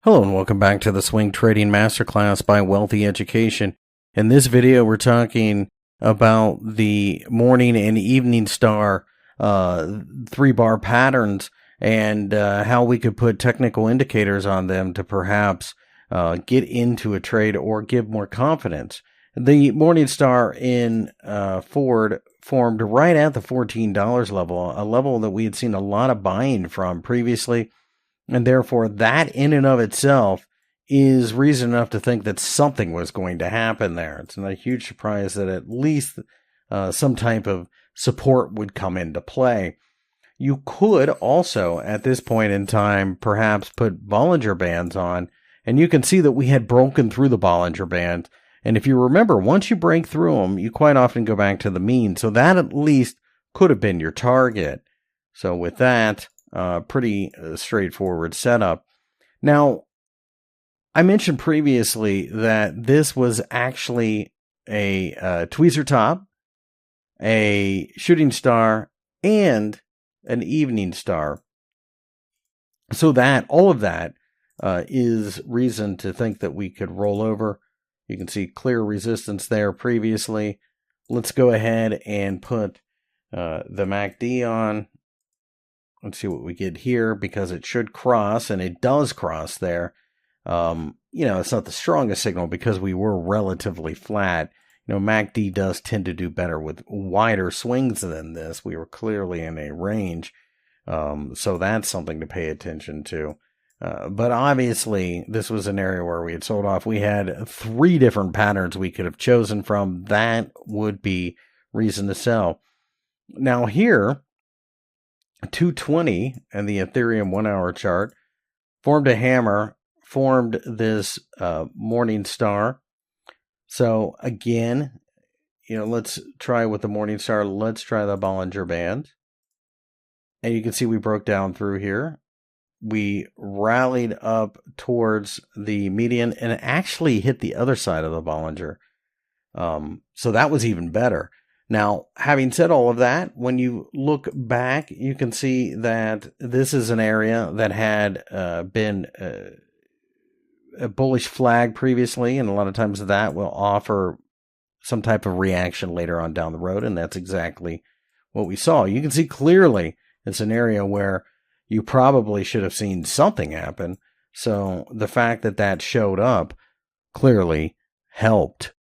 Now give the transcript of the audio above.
Hello and welcome back to the Swing Trading Masterclass by Wealthy Education. In this video, we're talking about the morning and evening star three-bar patterns and how we could put technical indicators on them to perhaps get into a trade or give more confidence. The morning star in Ford formed right at the $14 level, a level that we had seen a lot of buying from previously. And therefore, that in and of itself is reason enough to think that something was going to happen there. It's not a huge surprise that at least some type of support would come into play. You could also, at this point in time, perhaps put Bollinger Bands on, and you can see that we had broken through the Bollinger Band. And if you remember, once you break through them, you quite often go back to the mean. So that at least could have been your target. So with that, pretty straightforward setup. Now, I mentioned previously that this was actually a tweezer top, a shooting star, and an evening star. So that all of that is reason to think that we could roll over. You can see clear resistance there previously. Let's go ahead and put the MACD on. Let's see what we get here, because it should cross, and it does cross there. It's not the strongest signal because we were relatively flat. MACD does tend to do better with wider swings than this. We were clearly in a range. So that's something to pay attention to. But obviously, this was an area where we had sold off. We had 3 different patterns we could have chosen from. That would be reason to sell. Now here, 220 and the Ethereum 1 hour chart formed a hammer, formed this morning star. So again, let's try with the morning star. Let's try the Bollinger Band. And you can see we broke down through here. We rallied up towards the median and actually hit the other side of the Bollinger. So that was even better. Now, having said all of that, when you look back, you can see that this is an area that had been a bullish flag previously, and a lot of times that will offer some type of reaction later on down the road, and that's exactly what we saw. You can see clearly it's an area where you probably should have seen something happen, so the fact that that showed up clearly helped